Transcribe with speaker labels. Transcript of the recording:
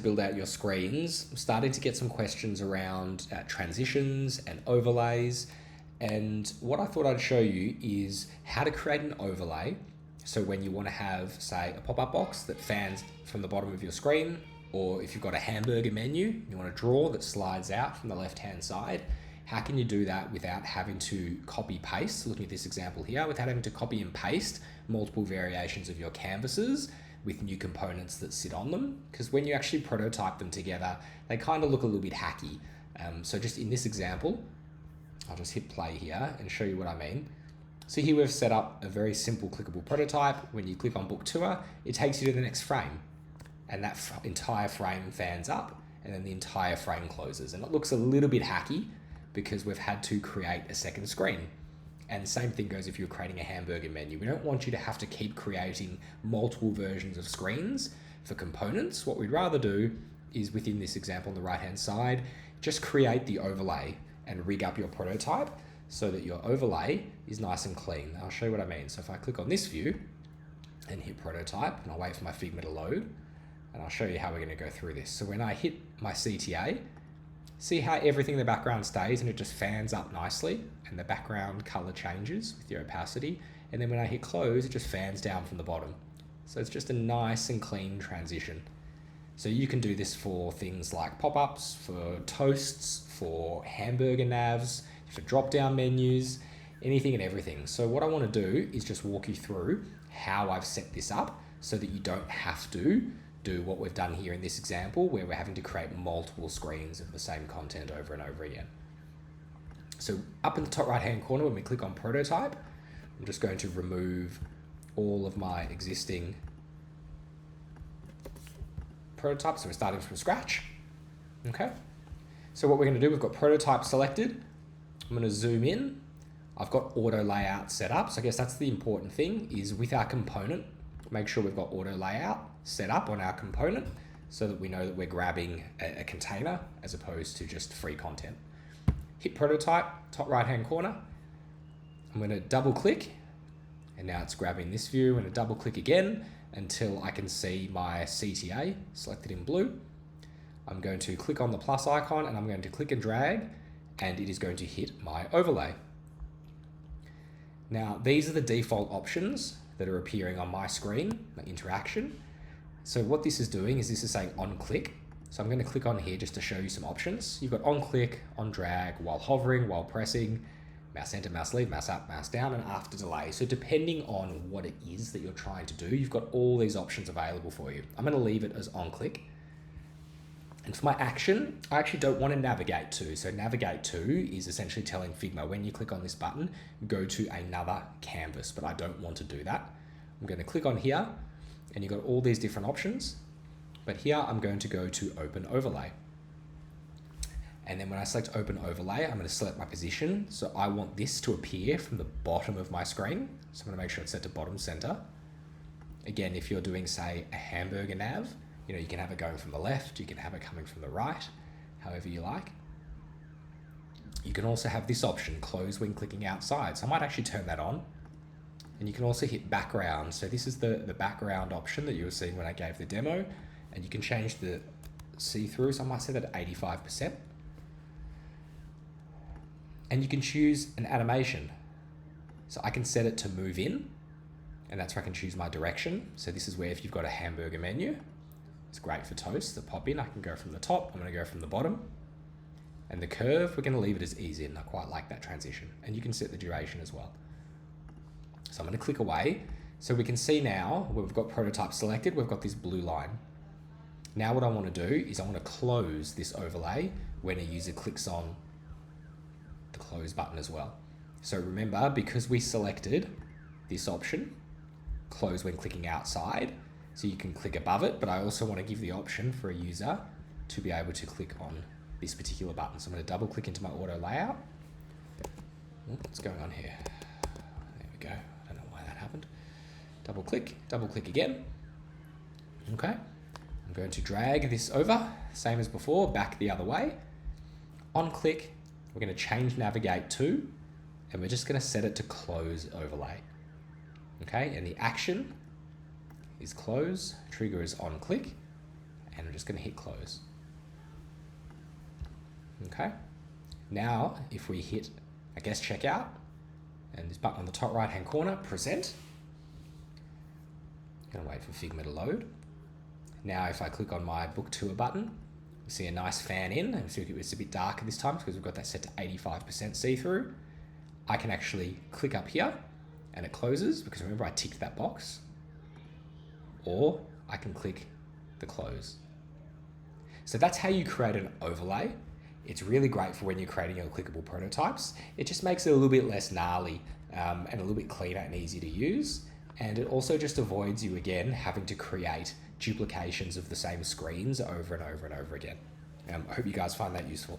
Speaker 1: build out your screens, I'm starting to get some questions around transitions and overlays. And what I thought I'd show you is how to create an overlay. So when you want to have, say, a pop-up box that fans from the bottom of your screen, or if you've got a hamburger menu, you want a drawer that slides out from the left-hand side, how can you do that without having to copy paste? Looking at this example here, without having to copy and paste multiple variations of your canvases with new components that sit on them, because when you actually prototype them together, they kind of look a little bit hacky. So just in this example, I'll just hit play here and show you what I mean. So here we've set up a very simple clickable prototype. When you click on book tour, it takes you to the next frame, and that entire frame fans up, and then the entire frame closes. And it looks a little bit hacky because we've had to create a second screen. And the same thing goes if you're creating a hamburger menu. We don't want you to have to keep creating multiple versions of screens for components. What we'd rather do is, within this example on the right-hand side, just create the overlay and rig up your prototype so that your overlay is nice and clean. I'll show you what I mean. So if I click on this view and hit prototype, and I'll wait for my Figma to load, and I'll show you how we're gonna go through this. So when I hit my CTA, see how everything in the background stays and it just fans up nicely, and the background color changes with the opacity. And then when I hit close, it just fans down from the bottom. So it's just a nice and clean transition. So you can do this for things like pop-ups, for toasts, for hamburger navs, for drop-down menus, anything and everything. So what I want to do is just walk you through how I've set this up so that you don't have to do what we've done here in this example, where we're having to create multiple screens of the same content over and over again. So up in the top right-hand corner, when we click on prototype, I'm just going to remove all of my existing prototypes. So we're starting from scratch. Okay. So what we're going to do, we've got prototype selected. I'm going to zoom in. I've got auto layout set up. So I guess that's the important thing, is with our component, make sure we've got auto layout set up on our component so that we know that we're grabbing a container as opposed to just free content. Hit prototype, top right-hand corner. I'm going to double click, and now it's grabbing this view. I'm going to double click again until I can see my CTA selected in blue. I'm going to click on the plus icon, and I'm going to click and drag, and it is going to hit my overlay. Now, these are the default options that are appearing on my screen, my interaction. So what this is doing is this is saying on click. So I'm going to click on here just to show you some options. You've got on click, on drag, while hovering, while pressing, mouse enter, mouse leave, mouse up, mouse down, and after delay. So depending on what it is that you're trying to do, you've got all these options available for you. I'm going to leave it as on click. And for my action, I actually don't want to navigate to. So navigate to is essentially telling Figma, when you click on this button, go to another canvas, but I don't want to do that. I'm going to click on here, and you've got all these different options. But here I'm going to go to open overlay. And then when I select open overlay, I'm going to select my position. So I want this to appear from the bottom of my screen. So I'm going to make sure it's set to bottom center. Again, if you're doing, say, a hamburger nav, you can have it going from the left, you can have it coming from the right, however you like. You can also have this option, close when clicking outside. So I might actually turn that on. And you can also hit background. So this is the background option that you were seeing when I gave the demo. And you can change the see-through. So I might set that at 85%. And you can choose an animation. So I can set it to move in, and that's where I can choose my direction. So this is where, if you've got a hamburger menu, it's great for toast that pop in. I can go from the top, I'm going to go from the bottom. And the curve, we're going to leave it as easy, and I quite like that transition. And you can set the duration as well. So I'm going to click away. So we can see now, where we've got prototype selected, we've got this blue line. Now what I want to do is I want to close this overlay when a user clicks on the close button as well. So remember, because we selected this option, close when clicking outside, so you can click above it, but I also want to give the option for a user to be able to click on this particular button. So I'm going to double click into my auto layout. What's going on here? There we go. I don't know why that happened. Double click again. Okay. I'm going to drag this over, same as before, back the other way. On click, we're going to change navigate to, and we're just going to set it to close overlay. Okay, and the action is close, trigger is on click, and I'm just going to hit close. Okay. Now, if we hit, I guess, checkout, and this button on the top right-hand corner, present. Gonna wait for Figma to load. Now, if I click on my book tour button, we see a nice fan in, and it's a bit darker this time because we've got that set to 85% see-through. I can actually click up here and it closes because remember I ticked that box, or I can click the close. So that's how you create an overlay. It's really great for when you're creating your clickable prototypes. It just makes it a little bit less gnarly and a little bit cleaner and easy to use. And it also just avoids you, again, having to create duplications of the same screens over and over and over again. I hope you guys find that useful.